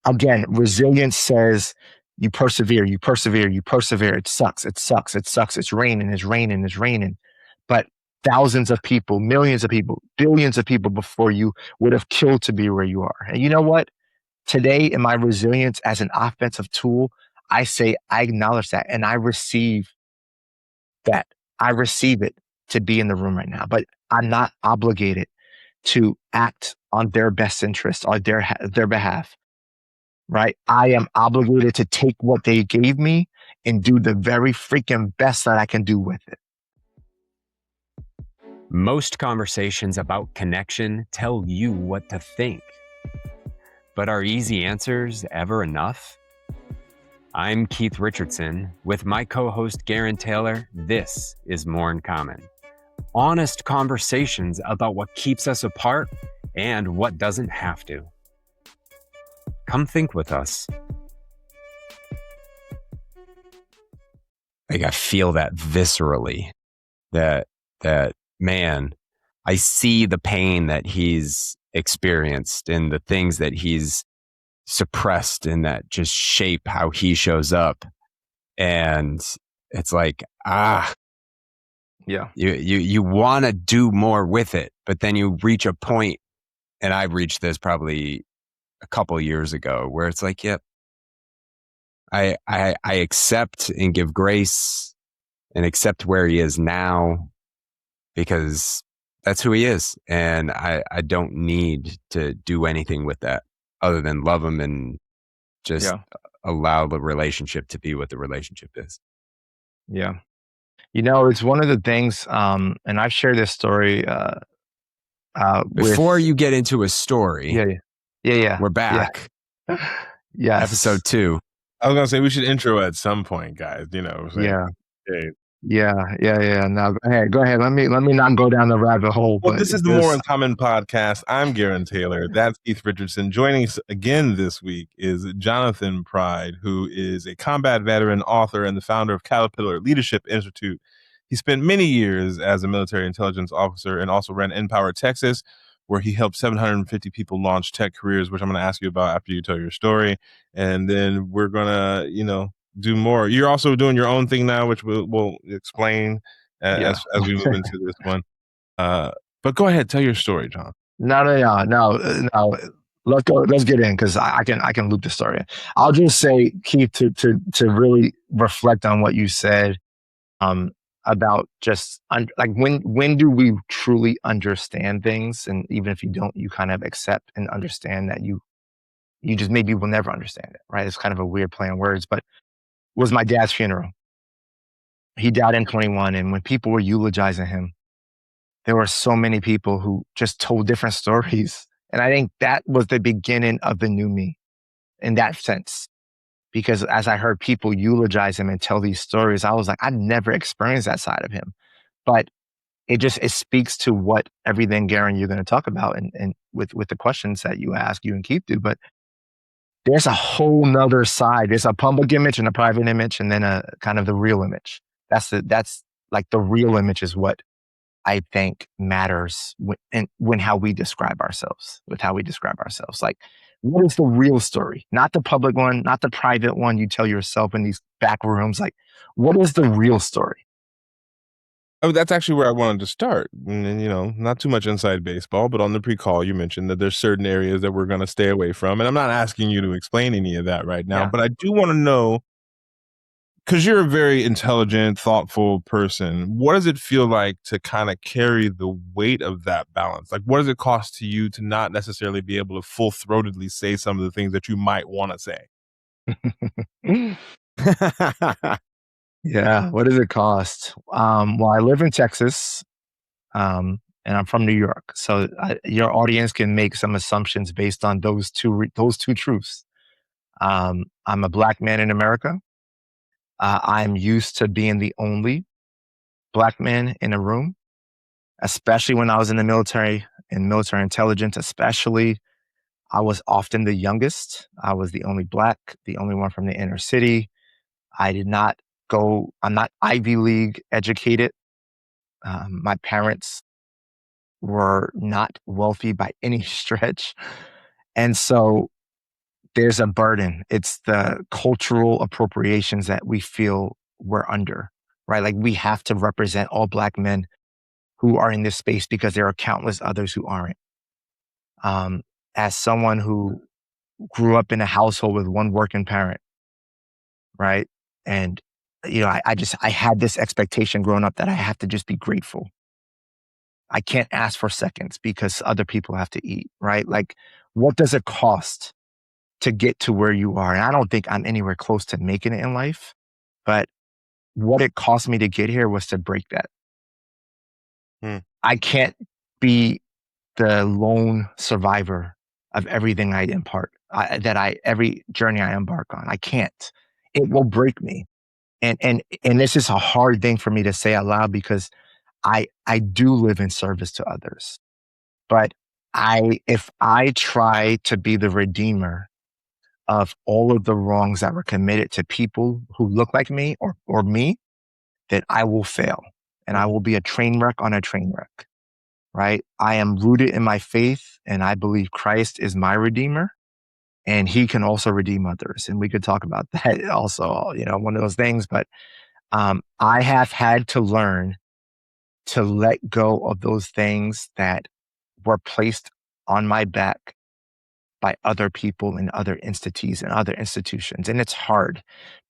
again, resilience says you persevere, you persevere, you persevere. It sucks, it sucks, it sucks. It's raining, it's raining, it's raining. But thousands of people, millions of people, billions of people before you would have killed to be where you are. And you know what? Today, in my resilience as an offensive tool, I say I acknowledge that and I receive that. I receive it to be in the room right now, but I'm not obligated to act on their best interest or their behalf, right? I am obligated to take what they gave me and do the very freaking best that I can do with it. Most conversations about connection tell you what to think. But are easy answers ever enough? I'm Keith Richardson. With my co-host Gerren Taylor, this is More in Common. Honest conversations about what keeps us apart and what doesn't have to. Come think with us. Like, I feel that viscerally, that man, I see the pain that he's experienced and the things that he's suppressed and that just shape how he shows up. And it's like, yeah, you want to do more with it, but then you reach a point, and I reached this probably a couple years ago, where it's like, yep, I accept and give grace and accept where he is now, because that's who he is. And I don't need to do anything with that other than love him and just allow the relationship to be what the relationship is. Yeah. You know, it's one of the things, and I've shared this story. Before you get into a story, yeah, we're back. Yeah. Yes. Episode 2. I was gonna say we should intro at some point, guys. You know, yeah. Now, go ahead. Let me not go down the rabbit hole. Well, this is the More in Common podcast. I'm Gerren Taylor. That's Keith Richardson. Joining us again this week is Jonathan Pride, who is a combat veteran, author, and the founder of Caterpillar Leadership Institute. He spent many years as a military intelligence officer and also ran Empower Texas, where he helped 750 people launch tech careers, which I'm going to ask you about after you tell your story. And then we're going to, do more. You're also doing your own thing now, which we'll explain as we move into this one. But go ahead, tell your story, John. No. Let's get in, because I can loop the story. I'll just say, Keith, to really reflect on what you said, about just like when do we truly understand things, and even if you don't, you kind of accept and understand that you just maybe will never understand it, right? It's kind of a weird play on words, but it was my dad's funeral. He died in 21, and when people were eulogizing him, there were so many people who just told different stories. And I think that was the beginning of the new me in that sense. Because as I heard people eulogize him and tell these stories, I was like, I never experienced that side of him. But it speaks to what everything, Gerren, you're going to talk about, and with the questions that you ask, you and Keith do. But there's a whole nother side. There's a public image and a private image, and then a kind of the real image. That's like the real image is what I think matters when how we describe ourselves, Like, what is the real story? Not the public one, not the private one you tell yourself in these back rooms. Like, what is the real story? Oh, that's actually where I wanted to start. And, not too much inside baseball, but on the pre-call, you mentioned that there's certain areas that we're going to stay away from. And I'm not asking you to explain any of that right now, but I do want to know, because you're a very intelligent, thoughtful person, what does it feel like to kind of carry the weight of that balance? Like, what does it cost to you to not necessarily be able to full-throatedly say some of the things that you might want to say? Yeah, what does it cost? Well, I live in Texas, and I'm from New York, so your audience can make some assumptions based on those two truths. I'm a Black man in America. I'm used to being the only Black man in a room, especially when I was in the military, in military intelligence. Especially, I was often the youngest. I was the only Black, the only one from the inner city. I'm not Ivy League educated. My parents were not wealthy by any stretch. And so there's a burden. It's the cultural appropriations that we feel we're under, right? Like we have to represent all Black men who are in this space because there are countless others who aren't. As someone who grew up in a household with one working parent, right? And, I had this expectation growing up that I have to just be grateful. I can't ask for seconds because other people have to eat, right? Like, what does it cost to get to where you are? And I don't think I'm anywhere close to making it in life, but what it cost me to get here was to break that. I can't be the lone survivor of everything I impart, every journey I embark on. I can't. It will break me. And this is a hard thing for me to say out loud because I do live in service to others. But if I try to be the redeemer of all of the wrongs that were committed to people who look like me or me, then I will fail and I will be a train wreck on a train wreck, right? I am rooted in my faith and I believe Christ is my redeemer and he can also redeem others. And we could talk about that also, one of those things. But I have had to learn to let go of those things that were placed on my back by other people and other entities and other institutions. And it's hard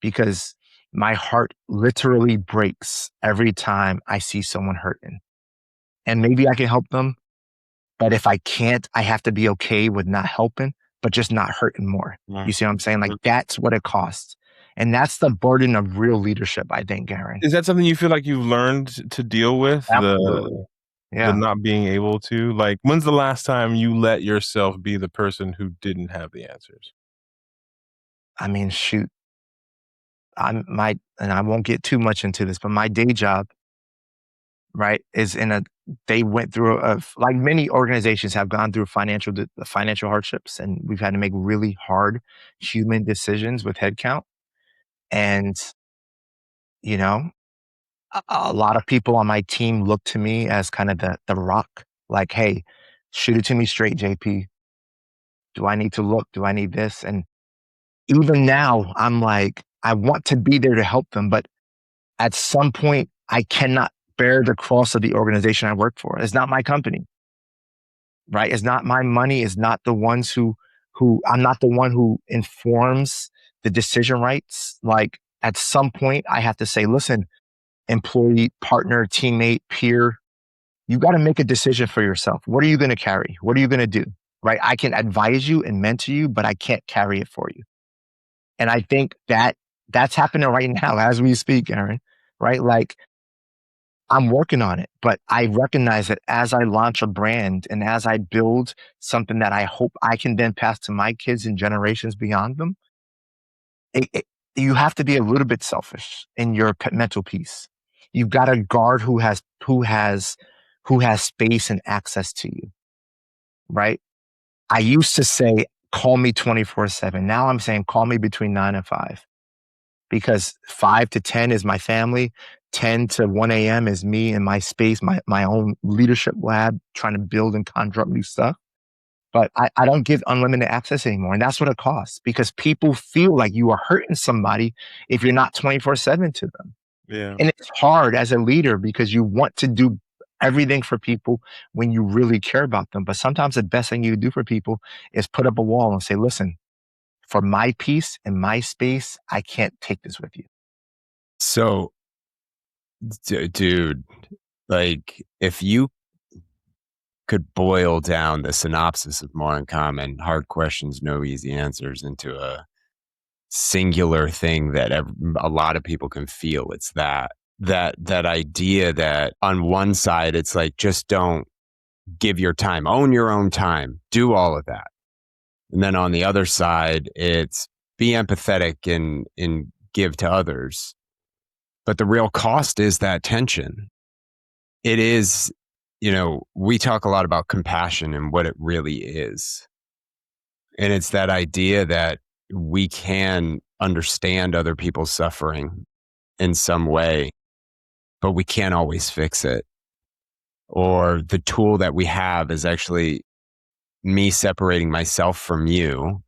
because my heart literally breaks every time I see someone hurting. And maybe I can help them, but if I can't, I have to be okay with not helping, but just not hurting more. You see what I'm saying? Like that's what it costs. And that's the burden of real leadership, I think, Gerren. Is that something you feel like you've learned to deal with? Absolutely. The not being able to? Like, when's the last time you let yourself be the person who didn't have the answers? I mean, shoot. And I won't get too much into this, but my day job, right, they went through like many organizations have gone through financial hardships, and we've had to make really hard human decisions with headcount. And, a lot of people on my team look to me as kind of the rock, like, hey, shoot it to me straight, JP. Do I need to look? Do I need this? And even now I'm like, I want to be there to help them, but at some point I cannot bear the cross of the organization I work for. It's not my company, right? It's not my money. It's not the ones who I'm not the one who informs the decision rights. Like at some point I have to say, listen, employee, partner, teammate, peer, you got to make a decision for yourself. What are you going to carry? What are you going to do? Right? I can advise you and mentor you, but I can't carry it for you. And I think that's happening right now as we speak, Gerren, right? Like I'm working on it, but I recognize that as I launch a brand and as I build something that I hope I can then pass to my kids and generations beyond them, you have to be a little bit selfish in your mental peace. You've got a guard who has space and access to you, right? I used to say, call me 24/7. Now I'm saying, call me between 9 and 5, because 5 to 10 is my family. 10 to 1 a.m. is me and my space, my own leadership lab, trying to build and conjure up new stuff. But I don't give unlimited access anymore. And that's what it costs, because people feel like you are hurting somebody if you're not 24/7 to them. Yeah. And it's hard as a leader because you want to do everything for people when you really care about them. But sometimes the best thing you do for people is put up a wall and say, listen, for my peace and my space, I can't take this with you. So, dude, like if you could boil down the synopsis of More in Common, hard questions, no easy answers, into a singular thing that a lot of people can feel, it's that idea that on one side, it's like, just don't give your time, own your own time, do all of that. And then on the other side, it's be empathetic and give to others. But the real cost is that tension. It is, we talk a lot about compassion and what it really is. And it's that idea that we can understand other people's suffering in some way, but we can't always fix it. Or the tool that we have is actually me separating myself from you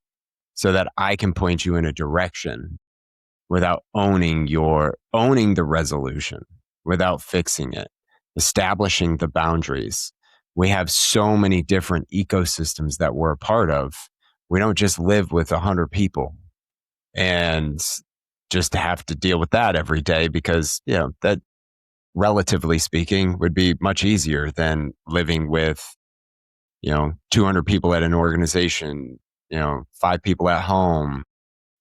so that I can point you in a direction without owning the resolution, without fixing it, establishing the boundaries. We have so many different ecosystems that we're a part of. We don't just live with 100 people and just have to deal with that every day, because, that, relatively speaking, would be much easier than living with, 200 people at an organization, 5 people at home,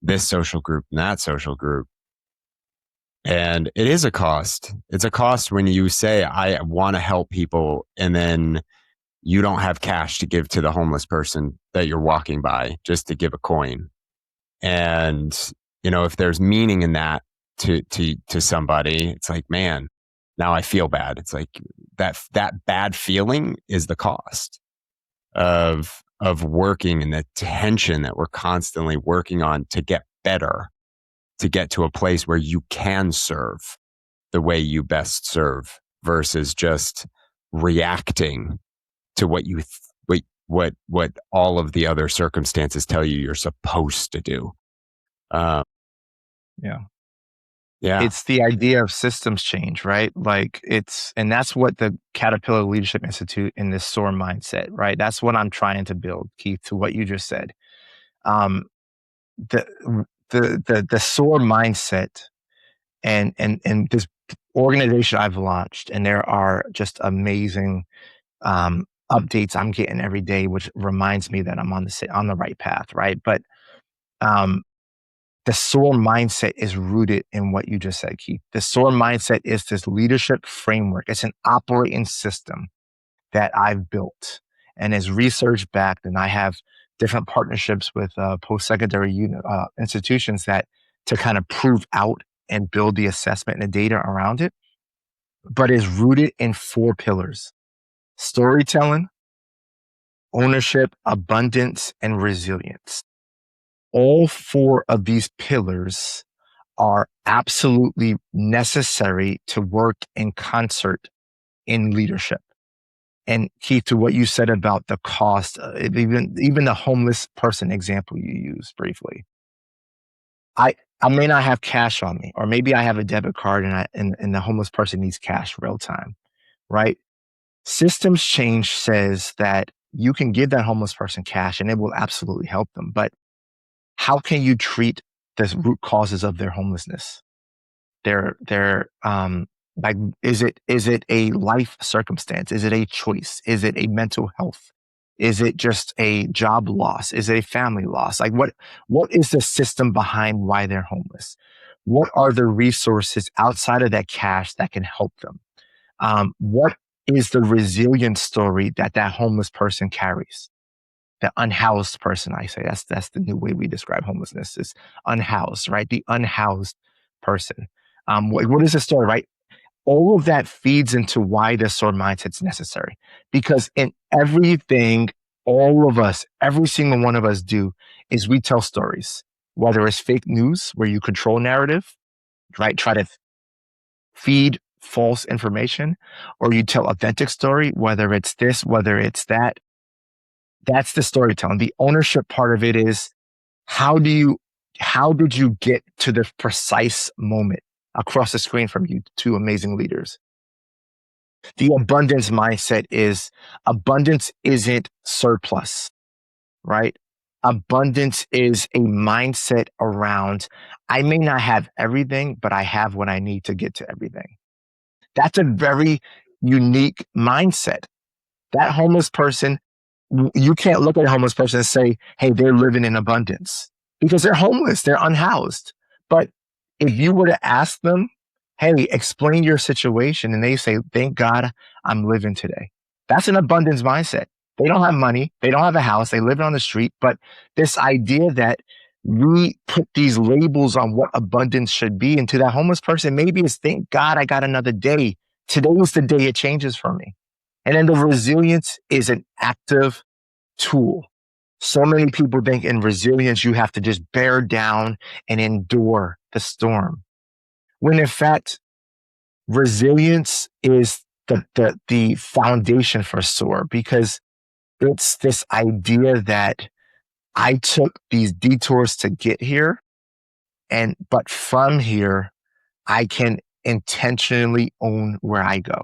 this social group and that social group. And it is a cost. It's a cost when you say, I want to help people, and then you don't have cash to give to the homeless person that you're walking by, just to give a coin. And, if there's meaning in that to somebody, it's like, man, now I feel bad. It's like that bad feeling is the cost of working, and the tension that we're constantly working on to get better, to get to a place where you can serve the way you best serve, versus just reacting to what you what all of the other circumstances tell you you're supposed to do. Yeah. It's the idea of systems change, right? And that's what the Caterpillar Leadership Institute in this SOAR mindset, right? That's what I'm trying to build, Keith, to what you just said. The SOAR mindset and this organization I've launched, and there are just amazing updates I'm getting every day, which reminds me that I'm on the right path, right? But the SOAR mindset is rooted in what you just said, Keith. The SOAR mindset is this leadership framework. It's an operating system that I've built and is research backed. And I have different partnerships with post-secondary institutions to kind of prove out and build the assessment and the data around it, but is rooted in 4 pillars: storytelling, ownership, abundance, and resilience. All 4 of these pillars are absolutely necessary to work in concert in leadership. And Keith, to what you said about the cost, even the homeless person example you used briefly, I may not have cash on me, or maybe I have a debit card and the homeless person needs cash real time, right? Systems change says that you can give that homeless person cash and it will absolutely help them. But how can you treat the root causes of their homelessness? Is it a life circumstance? Is it a choice? Is it a mental health? Is it just a job loss? Is it a family loss? Like what is the system behind why they're homeless? What are the resources outside of that cash that can help them? What is the resilience story that homeless person carries? The unhoused person, I say, that's the new way we describe homelessness, is unhoused, right? The unhoused person. What is the story, right? All of that feeds into why the SOAR mindset's necessary. Because in everything, all of us, every single one of us do, is we tell stories. Whether it's fake news, where you control narrative, right? Try to feed false information, or you tell authentic story, whether it's this, whether it's that. That's the storytelling. The ownership part of it is, how did you get to the precise moment across the screen from you, 2 amazing leaders? The abundance mindset is, abundance isn't surplus, right? Abundance is a mindset around, I may not have everything, but I have what I need to get to everything. That's a very unique mindset. That homeless person, you can't look at a homeless person and say, hey, they're living in abundance, because they're homeless, they're unhoused. But if you were to ask them, hey, explain your situation, and they say, thank God I'm living today, that's an abundance mindset. They don't have money, they don't have a house, they live on the street. But this idea that we put these labels on what abundance should be, and to that homeless person, maybe it's, thank God I got another day. Today was the day it changes for me. And then the resilience is an active tool. So many people think in resilience, you have to just bear down and endure the storm. When in fact, resilience is the foundation for SOAR, because it's this idea that I took these detours to get here. But from here, I can intentionally own where I go.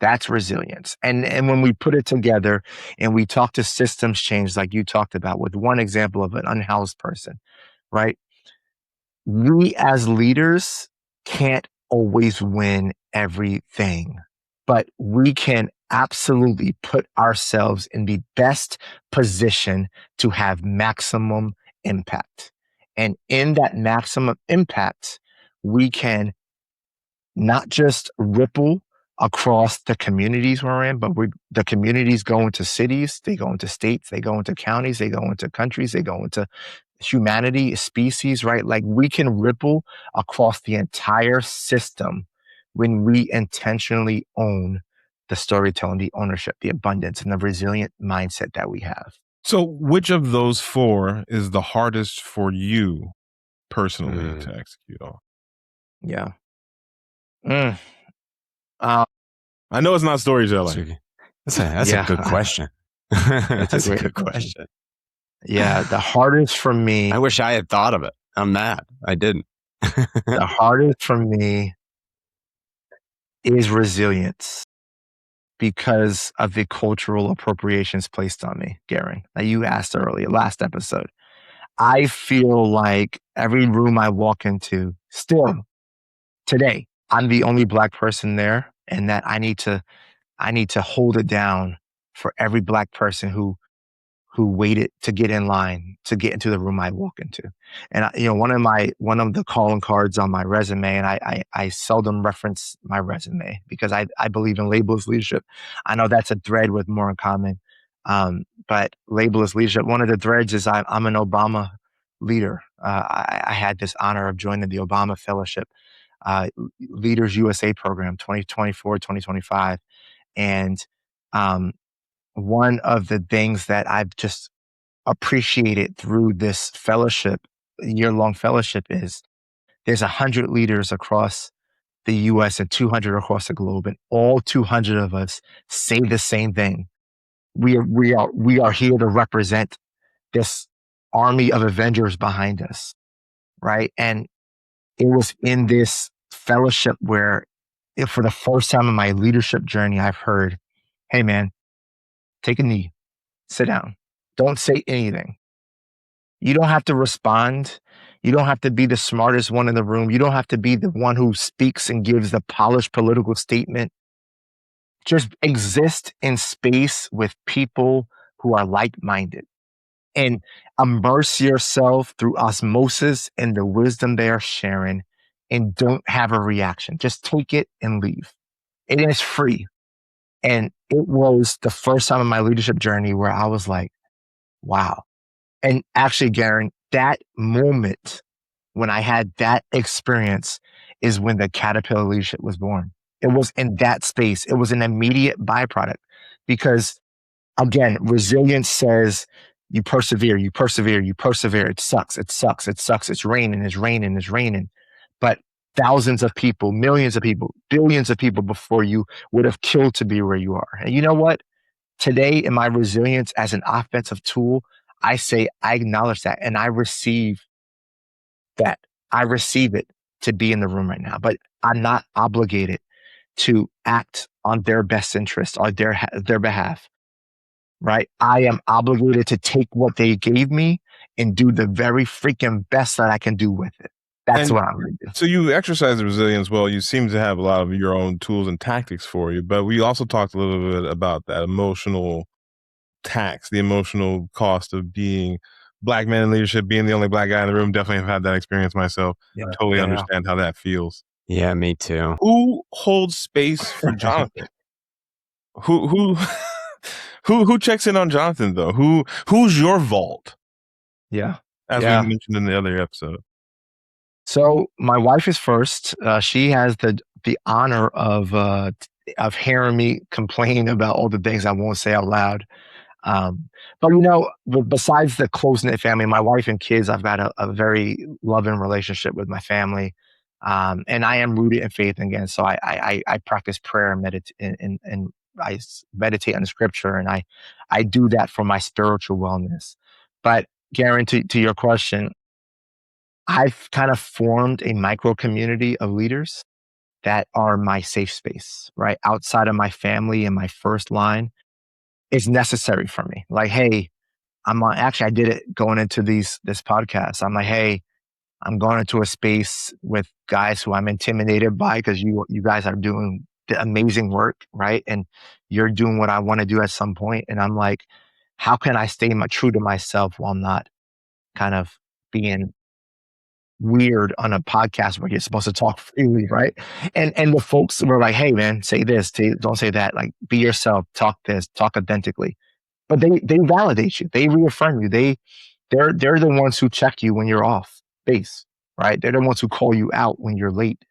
That's resilience. And when we put it together and we talk to systems change, like you talked about with one example of an unhoused person, right? We as leaders can't always win everything, but we can absolutely put ourselves in the best position to have maximum impact. And in that maximum impact, we can not just ripple across the communities we're in, but the communities go into cities, they go into states, they go into counties, they go into countries, they go into humanity, species, right? Like we can ripple across the entire system when we intentionally own the storytelling, the ownership, the abundance, and the resilient mindset that we have. So which of those four is the hardest for you personally to execute on? Yeah. I know it's not storytelling. That's a good question. That's a good question. Yeah, the hardest for me. I wish I had thought of it. I'm mad. I didn't. The hardest for me is resilience because of the cultural appropriations placed on me, Gerren. That you asked earlier, last episode. I feel like every room I walk into, still today, I'm the only Black person there, and that I need to hold it down for every Black person who waited to get in line to get into the room I walk into. And one of the calling cards on my resume, and I seldom reference my resume because I believe in labelless leadership. I know that's a thread with more in common. But labelless leadership, one of the threads is I'm an Obama leader. I had this honor of joining the Obama Fellowship Leaders USA program 2024, 2025. And one of the things that I've just appreciated through this fellowship, year-long fellowship, is there's 100 leaders across the US and 200 across the globe, and all 200 of us say the same thing. We are here to represent this army of Avengers behind us, right? And it was in this fellowship where, for the first time in my leadership journey, I've heard, "Hey, man, take a knee, sit down, don't say anything. You don't have to respond. You don't have to be the smartest one in the room. You don't have to be the one who speaks and gives the polished political statement. Just exist in space with people who are like-minded and immerse yourself through osmosis in the wisdom they are sharing, and don't have a reaction. Just take it and leave. It is free." And it was the first time in my leadership journey where I was like, wow. And actually, Gerren, that moment when I had that experience is when the Caterpillar leadership was born. It was in that space. It was an immediate byproduct because, again, resilience says you persevere, you persevere, you persevere. It sucks, it sucks, it sucks. It's raining, it's raining, it's raining. But thousands of people, millions of people, billions of people before you would have killed to be where you are. And you know what? Today, in my resilience as an offensive tool, I say I acknowledge that and I receive that. I receive it to be in the room right now, but I'm not obligated to act on their best interest or their behalf, right? I am obligated to take what they gave me and do the very freaking best that I can do with it. That's what I'm going to do. So you exercise the resilience well. You seem to have a lot of your own tools and tactics for you, but we also talked a little bit about that emotional tax, the emotional cost of being Black man in leadership, being the only Black guy in the room. Definitely have had that experience myself. Yeah, Totally understand how that feels. Yeah, me too. Who holds space for Jonathan? Who checks in on Jonathan though? Who's your vault? Yeah. As we mentioned in the other episode. So my wife is first. She has the honor of hearing me complain about all the things I won't say out loud. But besides the close-knit family, my wife and kids, I've got a very loving relationship with my family. And I am rooted in faith again. So I practice prayer and I meditate on the scripture, and I do that for my spiritual wellness. But Gerren, to your question, I've kind of formed a micro community of leaders that are my safe space, right? Outside of my family and my first line is necessary for me. Like, hey, actually, I did it going into this podcast. I'm like, hey, I'm going into a space with guys who I'm intimidated by because you guys are doing the amazing work, right? And you're doing what I want to do at some point. And I'm like, how can I stay true to myself while not kind of being weird on a podcast where you're supposed to talk freely, right? And the folks were like, hey man, say this, don't say that, like be yourself, talk this, talk authentically. But they validate you, they reaffirm you, they're the ones who check you when you're off base, right? They're the ones who call you out when you're late,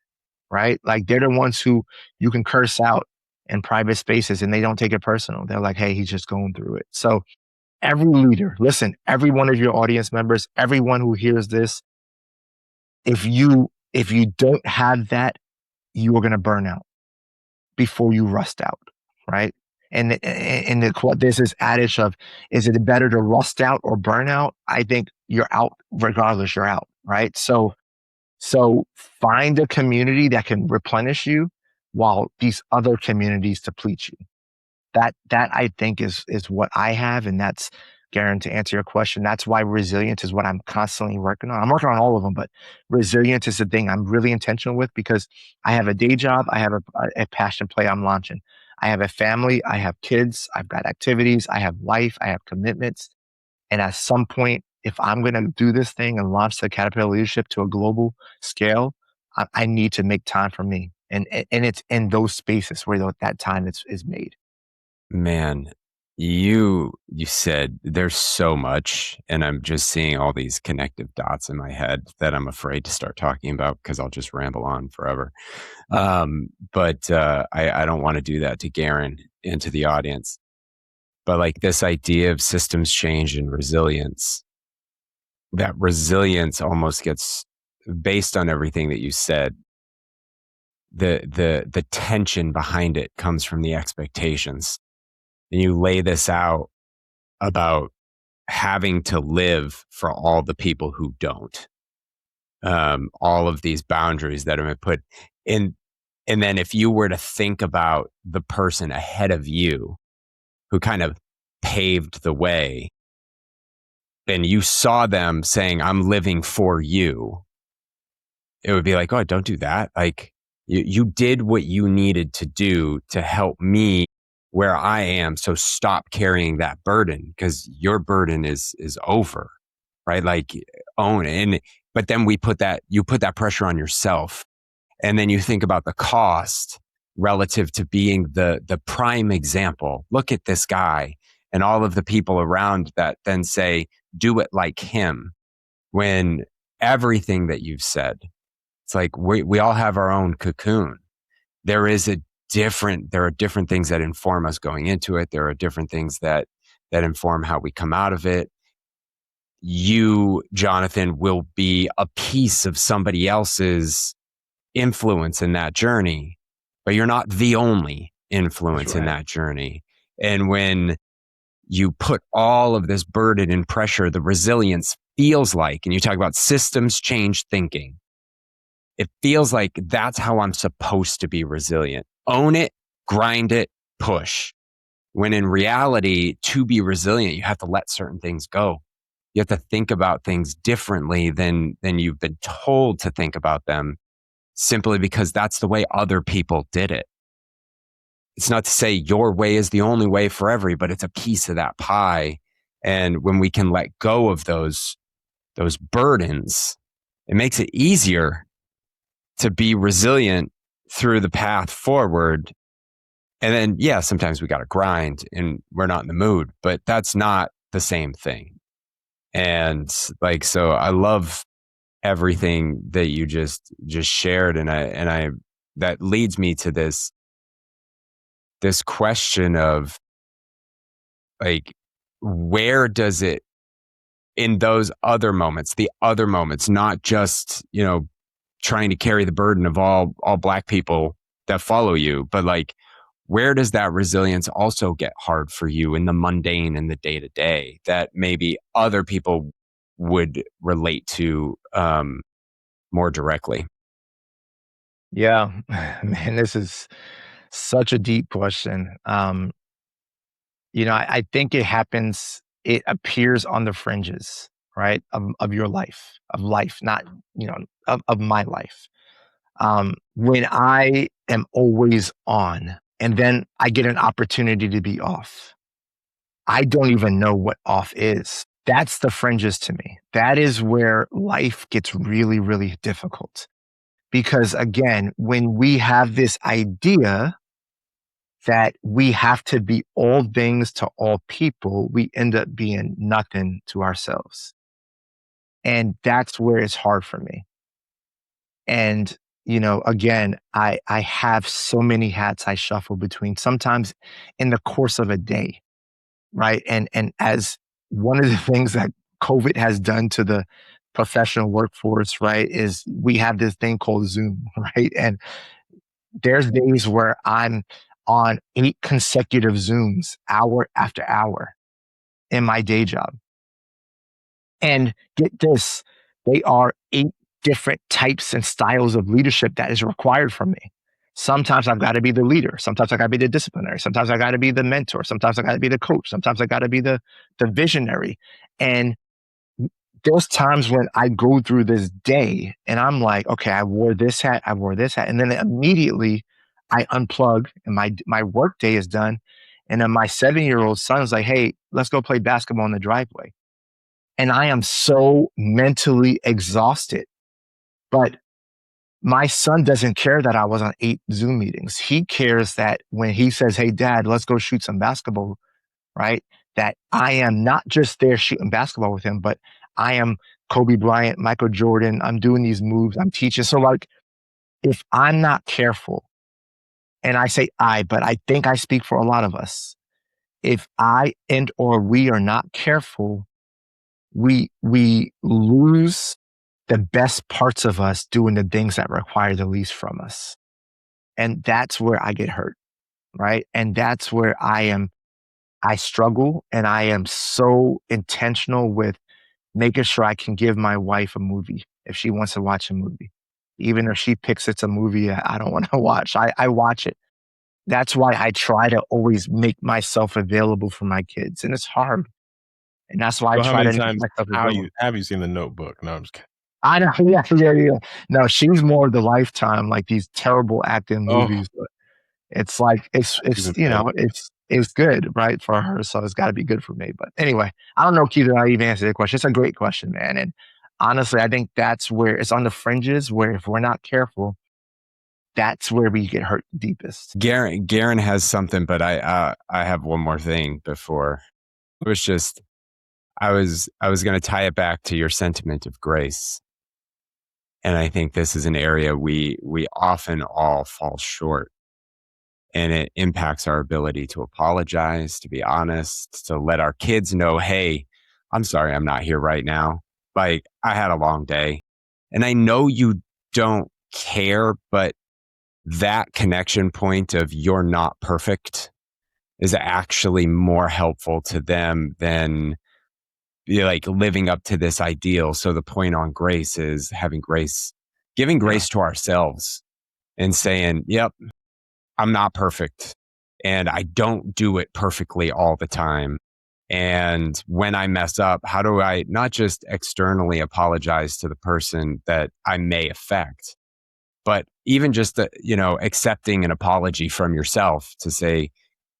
right? Like they're the ones who you can curse out in private spaces and they don't take it personal. They're like, hey, he's just going through it. So every leader, listen, every one of your audience members, everyone who hears this, if you don't have that, you are going to burn out before you rust out, right? And there's this adage of, is it better to rust out or burn out? I think you're out regardless. You're out, right? So find a community that can replenish you while these other communities deplete you. That I think is what I have, and that's, Gerren, to answer your question, that's why resilience is what I'm constantly working on. I'm working on all of them, but resilience is the thing I'm really intentional with because I have a day job, I have a passion play I'm launching. I have a family, I have kids, I've got activities, I have life, I have commitments. And at some point, if I'm going to do this thing and launch the Caterpillar leadership to a global scale, I need to make time for me. And it's in those spaces where that time is made. Man, you said there's so much, and I'm just seeing all these connective dots in my head that I'm afraid to start talking about because I'll just ramble on forever. But I don't want to do that to Gerren and to the audience. But like this idea of systems change and resilience, that resilience almost gets, based on everything that you said, the tension behind it comes from the expectations. And you lay this out about having to live for all the people who don't. All of these boundaries that have been put in. And then if you were to think about the person ahead of you who kind of paved the way, and you saw them saying, I'm living for you, it would be like, oh, don't do that. Like you did what you needed to do to help me where I am. So stop carrying that burden because your burden is over, right? Like own it. But then you put that pressure on yourself. And then you think about the cost relative to being the prime example. Look at this guy and all of the people around that then say, do it like him. When everything that you've said, it's like we all have our own cocoon. There are different things that inform us going into it. There are different things that inform how we come out of it. You, Jonathan, will be a piece of somebody else's influence in that journey, but you're not the only influence in that journey. And when you put all of this burden and pressure, the resilience feels like, and you talk about systems change thinking, it feels like that's how I'm supposed to be resilient. Own it, grind it, push. When in reality, to be resilient, you have to let certain things go. You have to think about things differently than you've been told to think about them, simply because that's the way other people did it. It's not to say your way is the only way for everybody, but it's a piece of that pie. And when we can let go of those burdens, it makes it easier to be resilient through the path forward. And then, yeah, sometimes we got to grind and we're not in the mood, but that's not the same thing. And like, so I love everything that you just shared. And I, that leads me to this question of like, where does it, in those other moments, not just, trying to carry the burden of all Black people that follow you, but like, where does that resilience also get hard for you in the mundane and the day to day that maybe other people would relate to more directly? Yeah, man, this is such a deep question. I think it appears on the fringes, right, of your life, of life, not, of my life. When I am always on and then I get an opportunity to be off, I don't even know what off is. That's the fringes to me. That is where life gets really, really difficult. Because again, when we have this idea that we have to be all things to all people, we end up being nothing to ourselves. And that's where it's hard for me. And, again, I have so many hats I shuffle between sometimes in the course of a day, right? And as one of the things that COVID has done to the professional workforce, right, is we have this thing called Zoom, right? And there's days where I'm on 8 consecutive Zooms, hour after hour in my day job. And get this, they are 8 different types and styles of leadership that is required from me. Sometimes I've got to be the leader. Sometimes I got to be the disciplinary. Sometimes I got to be the mentor. Sometimes I got to be the coach. Sometimes I got to be the visionary. And there's times when I go through this day and I'm like, okay, I wore this hat, and then immediately I unplug and my work day is done. And then my 7-year-old son's like, hey, let's go play basketball in the driveway. And I am so mentally exhausted. But my son doesn't care that I was on 8 Zoom meetings. He cares that when he says, hey, dad, let's go shoot some basketball, right? That I am not just there shooting basketball with him, but I am Kobe Bryant, Michael Jordan. I'm doing these moves. I'm teaching. So like, if I'm not careful, and I say but I think I speak for a lot of us. If I and or we are not careful, we lose the best parts of us doing the things that require the least from us. And that's where I get hurt, right? And that's where I struggle, and I am so intentional with making sure I can give my wife a movie if she wants to watch a movie. Even if she picks it's a movie I don't want to watch, I watch it. That's why I try to always make myself available for my kids. And it's hard. And that's why I So how try many to make times myself available. have you seen The Notebook? No, I'm just kidding. I know, yeah. No, she's more the Lifetime, like these terrible acting Oh, movies. But it's like it's she's insane. it's good, right, for her. So it's got to be good for me. But anyway, I don't know, Keith, I even answered the question. It's a great question, man. And honestly, I think that's where it's on the fringes. Where if we're not careful, that's where we get hurt deepest. Gerren has something, but I have one more thing before. It was just I was going to tie it back to your sentiment of grace. And I think this is an area we often all fall short. And it impacts our ability to apologize, to be honest, to let our kids know, hey, I'm sorry I'm not here right now. Like, I had a long day. And I know you don't care, but that connection point of you're not perfect is actually more helpful to them than like living up to this ideal. So the point on grace is having grace, giving grace to ourselves and saying, yep, I'm not perfect and I don't do it perfectly all the time. And when I mess up, how do I not just externally apologize to the person that I may affect, but even just, accepting an apology from yourself to say,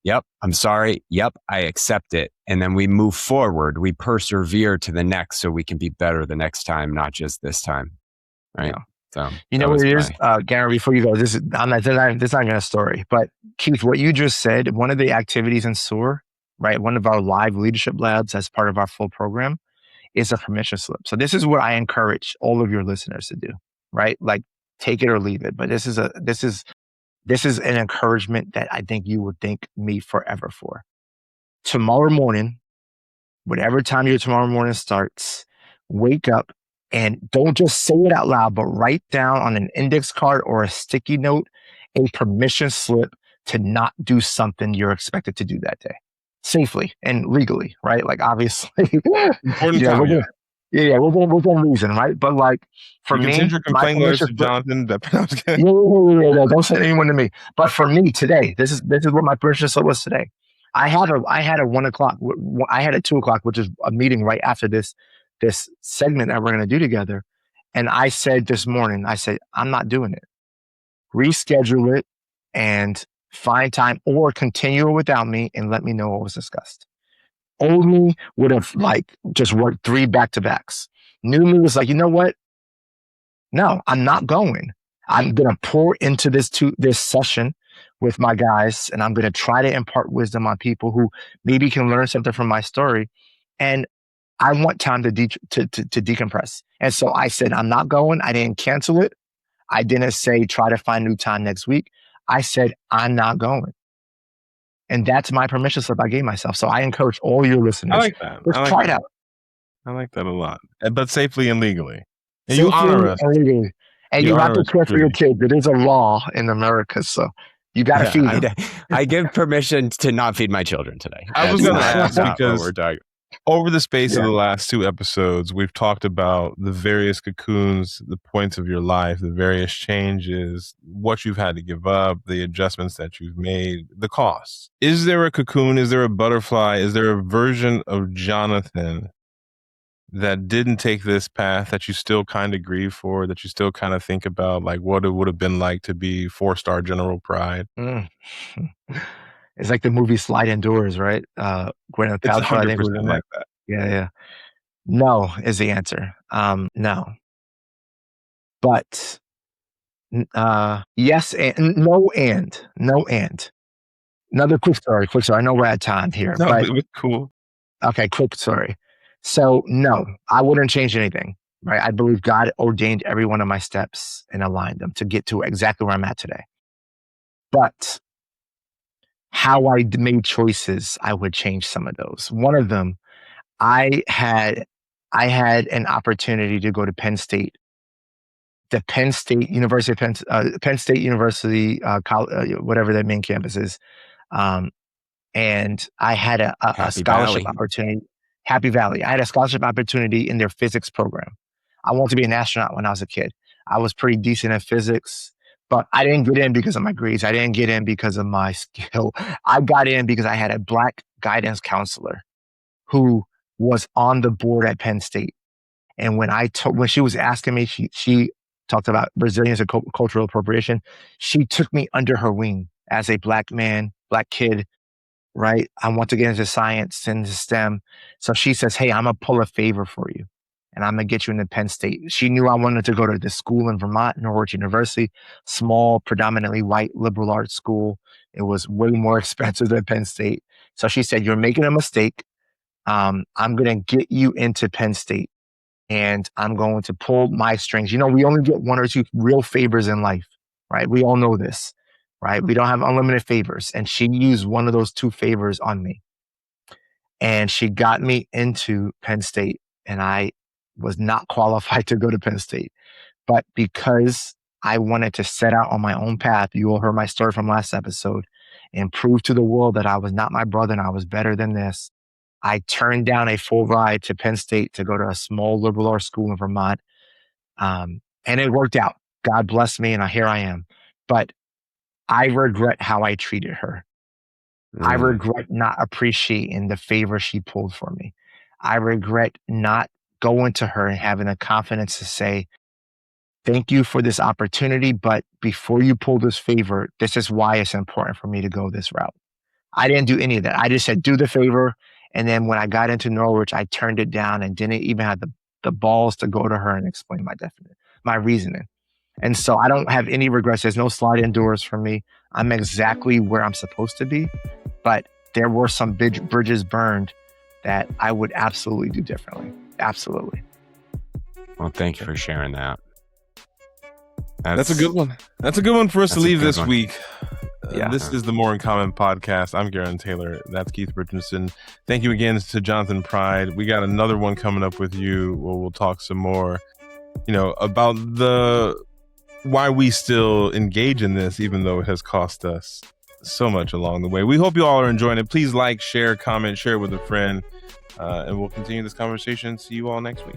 yep, I'm sorry. Yep, I accept it. And then we move forward. We persevere to the next so we can be better the next time, not just this time. Right. Yeah. So you know what it is, Gary, before you go, this is not even a story, but Keith, what you just said, one of the activities in SOAR, right? One of our live leadership labs as part of our full program is a permission slip. So this is what I encourage all of your listeners to do, right? Like take it or leave it. But this is an encouragement that I think you would thank me forever for. Tomorrow morning, whatever time your tomorrow morning starts, wake up and don't just say it out loud, but write down on an index card or a sticky note a permission slip to not do something you're expected to do that day safely and legally, right? Like obviously, Important caveat. Yeah, within reason, right? But like for You can me, send your my complaint letters permission to slip. Jonathan. Yeah. Don't send anyone to me. But for me today, this is what my permission slip was today. I had a 1 o'clock. I had a 2 o'clock, which is a meeting right after this segment that we're gonna do together. And I said this morning, I said I'm not doing it. Reschedule it and find time, or continue it without me and let me know what was discussed. Old me would have like just worked 3 back-to-backs. New me was like, you know what? No, I'm not going. I'm gonna pour into this session with my guys, and I'm gonna try to impart wisdom on people who maybe can learn something from my story. And I want time to decompress. And so I said, I'm not going. I didn't cancel it. I didn't say try to find new time next week. I said, I'm not going. And that's my permission slip I gave myself. So I encourage all your listeners. I like that. Let's try it out. I like that a lot, but safely and legally. And you honor us. And you have to care for your kids. It is a law in America, so you got to feed them. I give permission to not feed my children today. I was going to ask because we're talking. Over the space of the last 2 episodes, we've talked about the various cocoons, the points of your life, the various changes, what you've had to give up, the adjustments that you've made, the costs. Is there a cocoon? Is there a butterfly? Is there a version of Jonathan that didn't take this path that you still kind of grieve for, that you still kind of think about, like what it would have been like to be 4-star General Pride? It's like the movie Sliding Doors, right? Gwyneth Paltrow, I think, was in like that. Yeah. No is the answer. No. But yes and no and. Another quick story. I know we're at time here. No, but it was cool. Okay, quick story. So no, I wouldn't change anything, right? I believe God ordained every one of my steps and aligned them to get to exactly where I'm at today. But how I made choices, I would change some of those. One of them, I had an opportunity to go to Penn State, the Penn State University, Penn State University, whatever their main campus is, and I had a scholarship opportunity. Happy Valley. I had a scholarship opportunity in their physics program. I wanted to be an astronaut when I was a kid. I was pretty decent at physics. But I didn't get in because of my grades. I didn't get in because of my skill. I got in because I had a Black guidance counselor who was on the board at Penn State. And when she was asking me, she talked about resilience and cultural appropriation. She took me under her wing as a Black man, Black kid, right? I want to get into science and STEM. So she says, hey, I'm going to pull a favor for you. And I'm going to get you into Penn State. She knew I wanted to go to this school in Vermont, Norwich University, small, predominantly white liberal arts school. It was way more expensive than Penn State. So she said, you're making a mistake. I'm going to get you into Penn State and I'm going to pull my strings. You know, we only get 1 or 2 real favors in life, right? We all know this, right? We don't have unlimited favors. And she used one of those 2 favors on me. And she got me into Penn State, and I was not qualified to go to Penn State. But because I wanted to set out on my own path, you all heard my story from last episode, and prove to the world that I was not my brother and I was better than this, I turned down a full ride to Penn State to go to a small liberal arts school in Vermont. And it worked out. God bless me, and here I am. But I regret how I treated her. I regret not appreciating the favor she pulled for me. I regret not going to her and having the confidence to say, thank you for this opportunity, but before you pull this favor, this is why it's important for me to go this route. I didn't do any of that. I just said, do the favor. And then when I got into Norwich, I turned it down and didn't even have the balls to go to her and explain my reasoning. And so I don't have any regrets. There's no sliding doors for me. I'm exactly where I'm supposed to be, but there were some big bridges burned that I would absolutely do differently. Absolutely. Well, thank you for sharing that. That's a good one. That's a good one for us to leave this week. This is the More in Common podcast. I'm Gerren Taylor. That's Keith Richardson. Thank you again to Jonathan Pride. We got another one coming up with you where we'll talk some more, about why we still engage in this, even though it has cost us so much along the way. We hope you all are enjoying it. Please like, share, comment, share with a friend, and we'll continue this conversation. See you all next week.